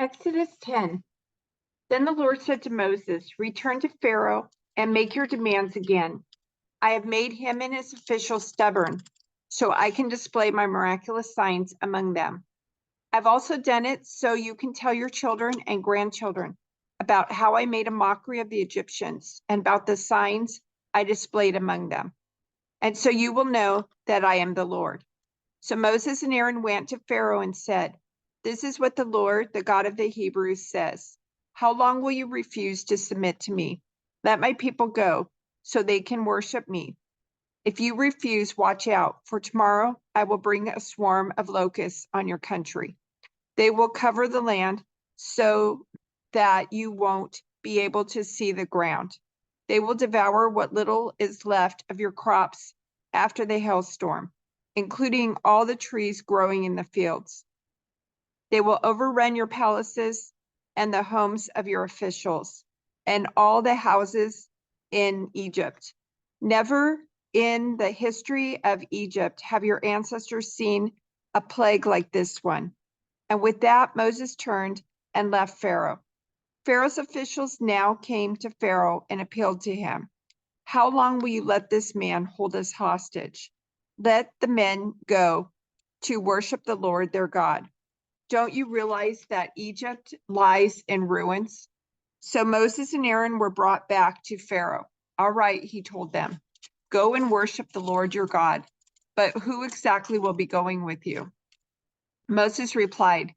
Exodus 10. Then the Lord said to Moses, return to Pharaoh and make your demands again. I have made him and his officials stubborn, so I can display my miraculous signs among them. I've also done it so you can tell your children and grandchildren about how I made a mockery of the Egyptians and about the signs I displayed among them. And so you will know that I am the Lord. So Moses and Aaron went to Pharaoh and said, this is what the Lord, the God of the Hebrews, says. How long will you refuse to submit to me? Let my people go so they can worship me. If you refuse, watch out, for tomorrow I will bring a swarm of locusts on your country. They will cover the land so that you won't be able to see the ground. They will devour what little is left of your crops after the hailstorm, including all the trees growing in the fields. They will overrun your palaces and the homes of your officials and all the houses in Egypt. Never in the history of Egypt have your ancestors seen a plague like this one. And with that, Moses turned and left Pharaoh. Pharaoh's officials now came to Pharaoh and appealed to him. How long will you let this man hold us hostage? Let the men go to worship the Lord their God. Don't you realize that Egypt lies in ruins? So Moses and Aaron were brought back to Pharaoh. All right, he told them, go and worship the Lord your God. But who exactly will be going with you? Moses replied,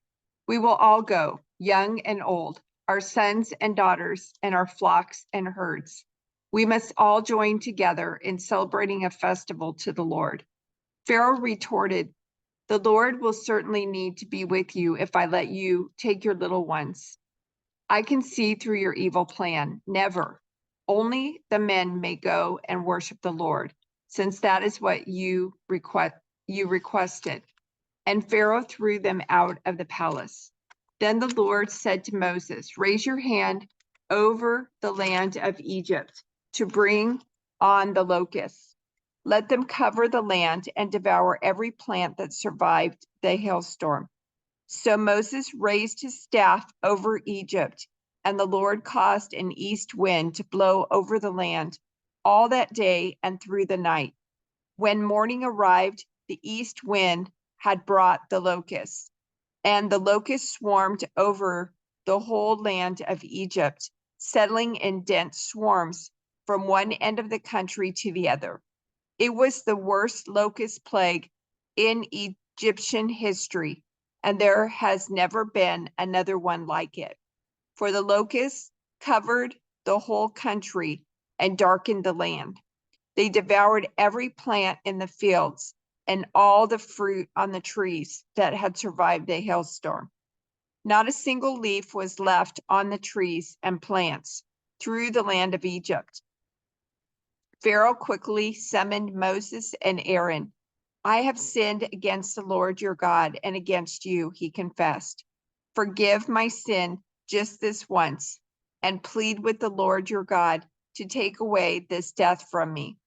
we will all go, young and old, our sons and daughters, and our flocks and herds. We must all join together in celebrating a festival to the Lord. Pharaoh retorted, the Lord will certainly need to be with you if I let you take your little ones. I can see through your evil plan. Never. Only the men may go and worship the Lord, since that is what you requested. And Pharaoh threw them out of the palace. Then the Lord said to Moses, raise your hand over the land of Egypt to bring on the locusts. Let them cover the land and devour every plant that survived the hailstorm. So Moses raised his staff over Egypt, and the Lord caused an east wind to blow over the land all that day and through the night. When morning arrived, the east wind had brought the locusts, and the locusts swarmed over the whole land of Egypt, settling in dense swarms from one end of the country to the other. It was the worst locust plague in Egyptian history, and there has never been another one like it. For the locusts covered the whole country and darkened the land. They devoured every plant in the fields and all the fruit on the trees that had survived the hailstorm. Not a single leaf was left on the trees and plants through the land of Egypt. Pharaoh quickly summoned Moses and Aaron. I have sinned against the Lord your God and against you, he confessed. Forgive my sin just this once and plead with the Lord your God to take away this death from me.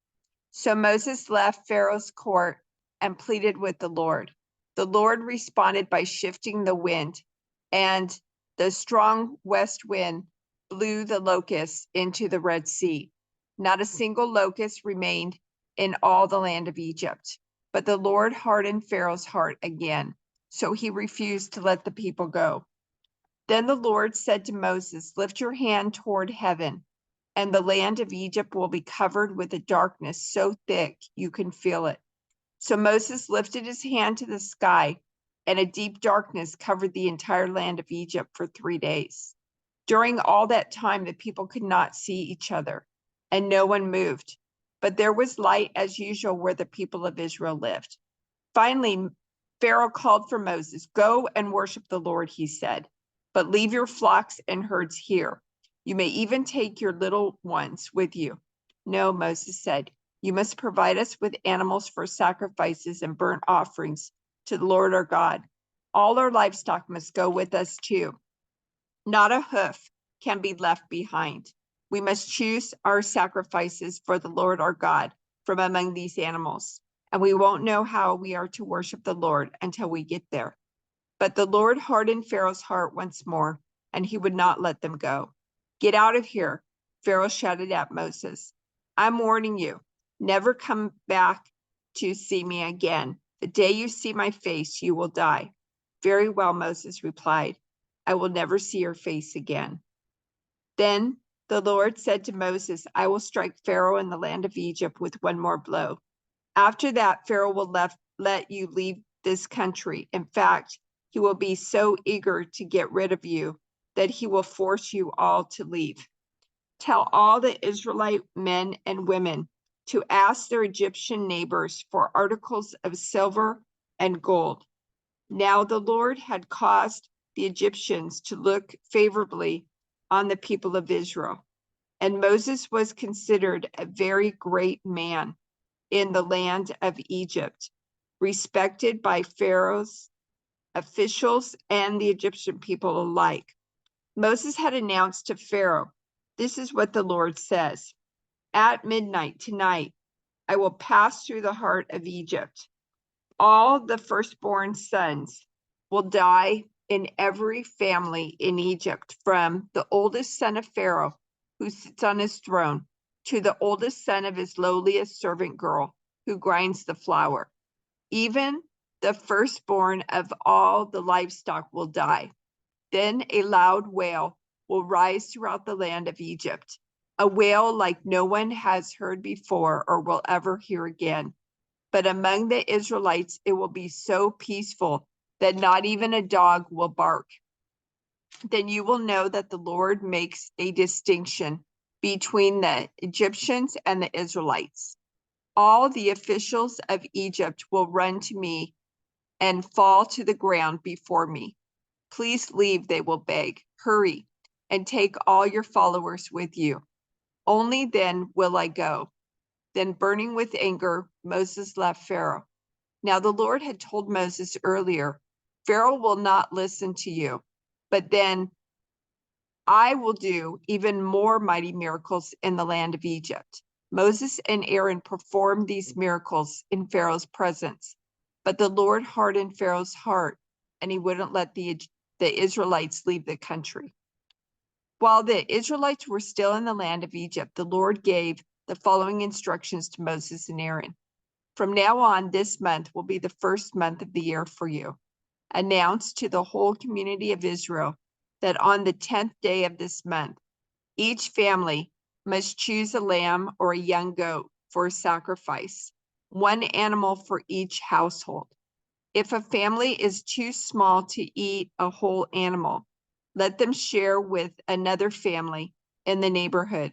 So Moses left Pharaoh's court and pleaded with the Lord. The Lord responded by shifting the wind, and the strong west wind blew the locusts into the Red Sea. Not a single locust remained in all the land of Egypt. But the Lord hardened Pharaoh's heart again, so he refused to let the people go. Then the Lord said to Moses, lift your hand toward heaven, and the land of Egypt will be covered with a darkness so thick you can feel it. So Moses lifted his hand to the sky, and a deep darkness covered the entire land of Egypt for 3 days. During all that time, the people could not see each other, and no one moved. But there was light as usual where the people of Israel lived. Finally, Pharaoh called for Moses. Go and worship the Lord, he said, but leave your flocks and herds here. You may even take your little ones with you. No, Moses said, you must provide us with animals for sacrifices and burnt offerings to the Lord our God. All our livestock must go with us too. Not a hoof can be left behind. We must choose our sacrifices for the Lord our God from among these animals, and we won't know how we are to worship the Lord until we get there. But the Lord hardened Pharaoh's heart once more, and he would not let them go. Get out of here, Pharaoh shouted at Moses. I'm warning you, never come back to see me again. The day you see my face, you will die. Very well, Moses replied. I will never see your face again. Then the Lord said to Moses, I will strike Pharaoh in the land of Egypt with one more blow. After that, Pharaoh will let you leave this country. In fact, he will be so eager to get rid of you that he will force you all to leave. Tell all the Israelite men and women to ask their Egyptian neighbors for articles of silver and gold. Now the Lord had caused the Egyptians to look favorably on the people of Israel, and Moses was considered a very great man in the land of Egypt, respected by Pharaoh's officials and the Egyptian people alike. Moses had announced to Pharaoh, this is what the Lord says. At midnight tonight, I will pass through the heart of Egypt. All the firstborn sons will die in every family in Egypt, from the oldest son of Pharaoh, who sits on his throne, to the oldest son of his lowliest servant girl, who grinds the flour. Even the firstborn of all the livestock will die. Then a loud wail will rise throughout the land of Egypt, a wail like no one has heard before or will ever hear again. But among the Israelites, it will be so peaceful that not even a dog will bark. Then you will know that the Lord makes a distinction between the Egyptians and the Israelites. All the officials of Egypt will run to me and fall to the ground before me. Please leave, they will beg. Hurry and take all your followers with you. Only then will I go. Then, burning with anger, Moses left Pharaoh. Now the Lord had told Moses earlier, Pharaoh will not listen to you, but then I will do even more mighty miracles in the land of Egypt. Moses and Aaron performed these miracles in Pharaoh's presence, but the Lord hardened Pharaoh's heart, and he wouldn't let the Israelites leave the country. While the Israelites were still in the land of Egypt, the Lord gave the following instructions to Moses and Aaron. From now on, this month will be the first month of the year for you. Announce to the whole community of Israel that on the 10th day of this month, each family must choose a lamb or a young goat for a sacrifice, one animal for each household. If a family is too small to eat a whole animal, let them share with another family in the neighborhood.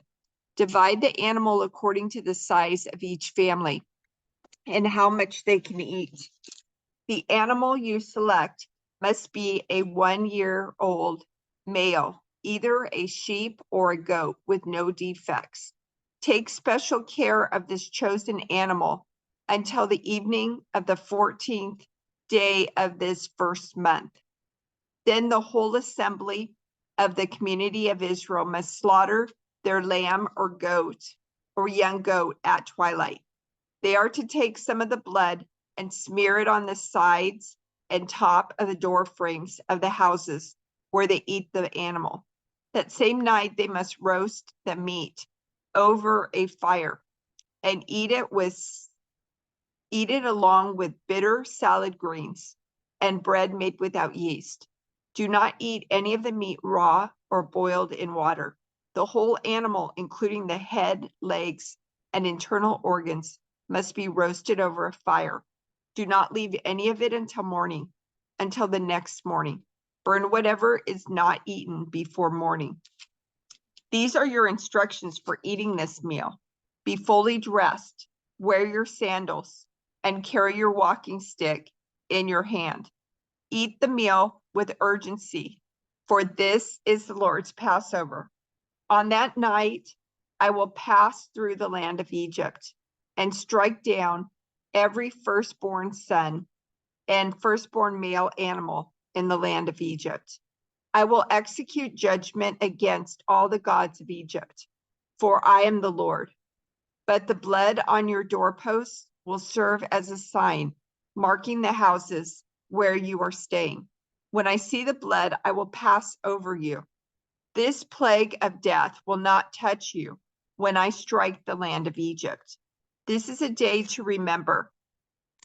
Divide the animal according to the size of each family and how much they can eat. The animal you select must be a 1-year-old male, either a sheep or a goat with no defects. Take special care of this chosen animal until the evening of the 14th day of this first month. Then the whole assembly of the community of Israel must slaughter their lamb or goat or young goat at twilight. They are to take some of the blood and smear it on the sides and top of the door frames of the houses where they eat the animal. That same night, they must roast the meat over a fire and eat it along with bitter salad greens and bread made without yeast. Do not eat any of the meat raw or boiled in water. The whole animal, including the head, legs, and internal organs, must be roasted over a fire. Do not leave any of it until the next morning. Burn whatever is not eaten before morning. These are your instructions for eating this meal. Be fully dressed, wear your sandals, and carry your walking stick in your hand. Eat the meal with urgency, for this is the Lord's Passover. On that night, I will pass through the land of Egypt and strike down every firstborn son and firstborn male animal in the land of Egypt. I will execute judgment against all the gods of Egypt, for I am the Lord. But the blood on your doorposts will serve as a sign, marking the houses where you are staying. When I see the blood, I will pass over you. This plague of death will not touch you when I strike the land of Egypt. This is a day to remember.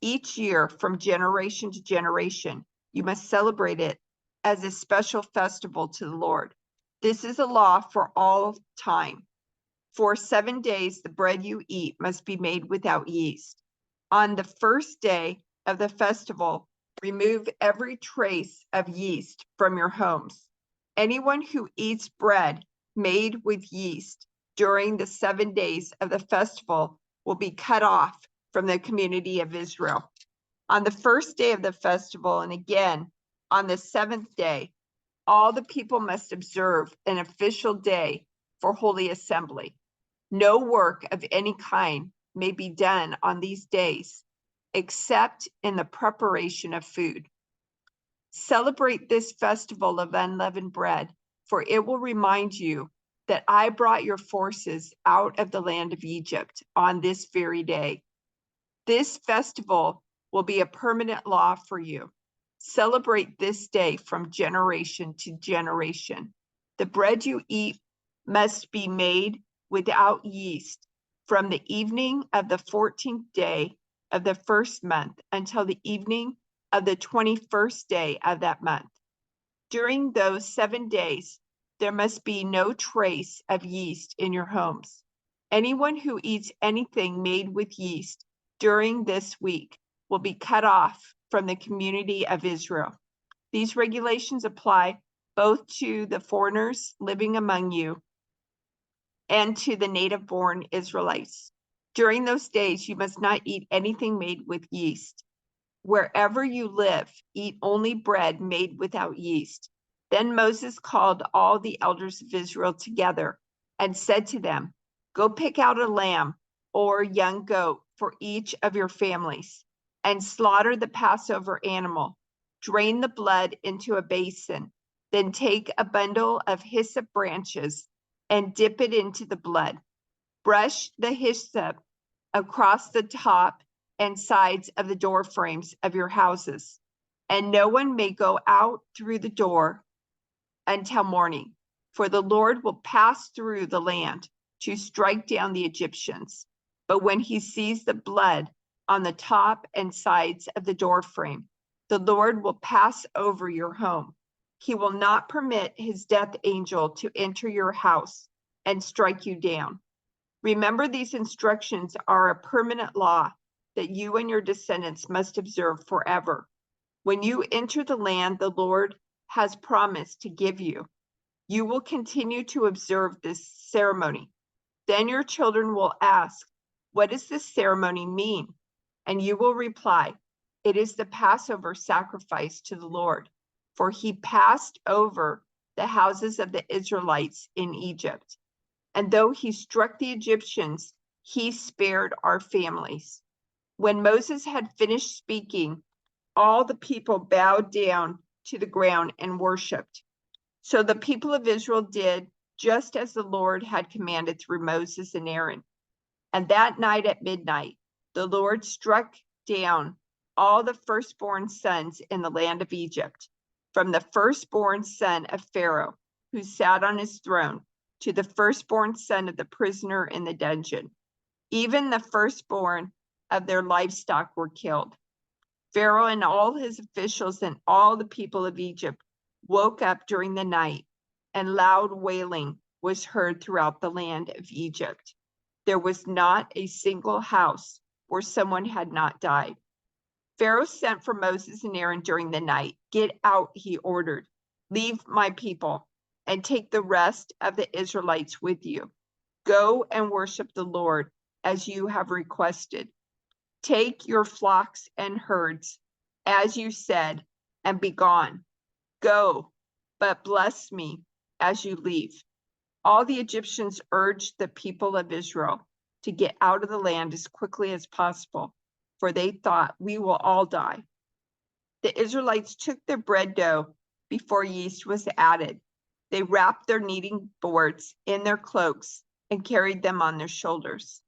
Each year, from generation to generation, you must celebrate it as a special festival to the Lord. This is a law for all time. For 7 days, the bread you eat must be made without yeast. On the first day of the festival, remove every trace of yeast from your homes. Anyone who eats bread made with yeast during the 7 days of the festival will be cut off from the community of Israel. On the first day of the festival, and again on the 7th day, all the people must observe an official day for holy assembly. No work of any kind may be done on these days, except in the preparation of food. Celebrate this festival of unleavened bread, for it will remind you that I brought your forces out of the land of Egypt on this very day. This festival will be a permanent law for you. Celebrate this day from generation to generation. The bread you eat must be made without yeast from the evening of the 14th day of the first month until the evening of the 21st day of that month. During those 7 days, there must be no trace of yeast in your homes. Anyone who eats anything made with yeast during this week will be cut off from the community of Israel. These regulations apply both to the foreigners living among you and to the native-born Israelites. During those days, you must not eat anything made with yeast. Wherever you live, eat only bread made without yeast. Then Moses called all the elders of Israel together and said to them, go pick out a lamb or young goat for each of your families and slaughter the Passover animal. Drain the blood into a basin. Then take a bundle of hyssop branches and dip it into the blood. Brush the hyssop across the top and sides of the door frames of your houses, and no one may go out through the door until morning, for the Lord will pass through the land to strike down the Egyptians. But when he sees the blood on the top and sides of the door frame, the Lord will pass over your home. He will not permit his death angel to enter your house and strike you down. Remember, these instructions are a permanent law that you and your descendants must observe forever. When you enter the land the Lord has promised to give you, you will continue to observe this ceremony. Then your children will ask, what does this ceremony mean? And you will reply, it is the Passover sacrifice to the Lord, for he passed over the houses of the Israelites in Egypt. And though he struck the Egyptians, he spared our families. When Moses had finished speaking, all the people bowed down to the ground and worshiped. So the people of Israel did just as the Lord had commanded through Moses and Aaron. And that night at midnight, the Lord struck down all the firstborn sons in the land of Egypt, from the firstborn son of Pharaoh, who sat on his throne, to the firstborn son of the prisoner in the dungeon. Even the firstborn of their livestock were killed. Pharaoh and all his officials and all the people of Egypt woke up during the night, and loud wailing was heard throughout the land of Egypt. There was not a single house where someone had not died. Pharaoh sent for Moses and Aaron during the night. Get out, he ordered. Leave my people and take the rest of the Israelites with you. Go and worship the Lord as you have requested. Take your flocks and herds, as you said, and be gone. Go, but bless me as you leave. All the Egyptians urged the people of Israel to get out of the land as quickly as possible, for they thought, we will all die. The Israelites took their bread dough before yeast was added. They wrapped their kneading boards in their cloaks and carried them on their shoulders.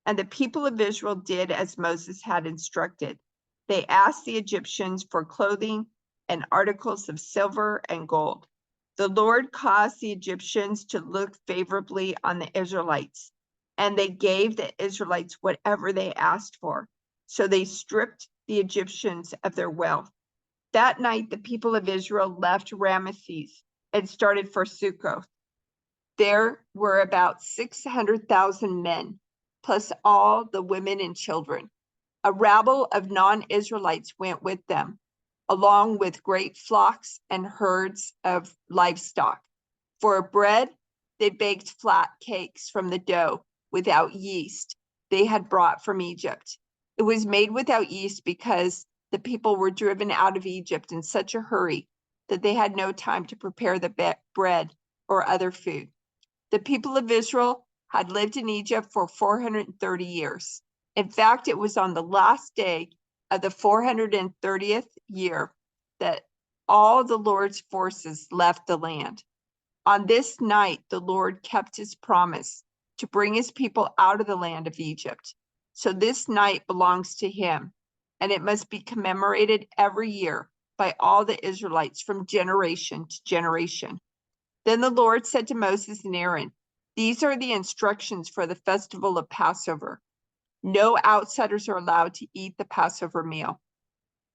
And the people of Israel did as Moses had instructed. They asked the Egyptians for clothing and articles of silver and gold. The Lord caused the Egyptians to look favorably on the Israelites, and they gave the Israelites whatever they asked for. So they stripped the Egyptians of their wealth. That night, the people of Israel left Ramesses and started for Succoth. There were about 600,000 men, plus all the women and children. A rabble of non-Israelites went with them, along with great flocks and herds of livestock. For bread, they baked flat cakes from the dough without yeast they had brought from Egypt. It was made without yeast because the people were driven out of Egypt in such a hurry that they had no time to prepare the bread or other food. The people of Israel had lived in Egypt for 430 years. In fact, it was on the last day of the 430th year that all the Lord's forces left the land. On this night, the Lord kept his promise to bring his people out of the land of Egypt. So this night belongs to him, and it must be commemorated every year by all the Israelites from generation to generation. Then the Lord said to Moses and Aaron, "These are the instructions for the festival of Passover. No outsiders are allowed to eat the Passover meal,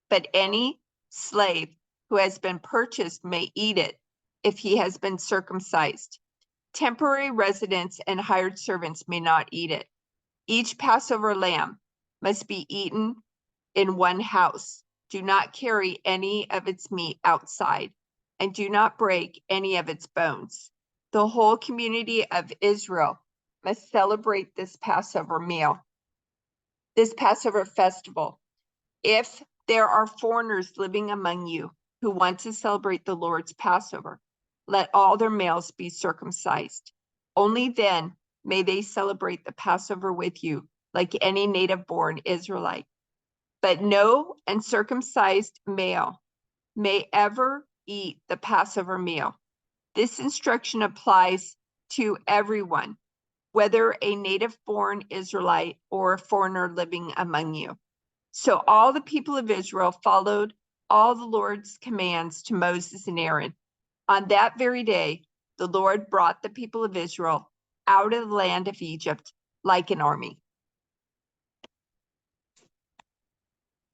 but any slave who has been purchased may eat it if he has been circumcised. Temporary residents and hired servants may not eat it. Each Passover lamb must be eaten in one house. Do not carry any of its meat outside, and do not break any of its bones. The whole community of Israel must celebrate this Passover meal, this Passover festival. If there are foreigners living among you who want to celebrate the Lord's Passover, let all their males be circumcised. Only then may they celebrate the Passover with you, like any native-born Israelite. But no uncircumcised male may ever eat the Passover meal. This instruction applies to everyone, whether a native-born Israelite or a foreigner living among you." So all the people of Israel followed all the Lord's commands to Moses and Aaron. On that very day, the Lord brought the people of Israel out of the land of Egypt like an army.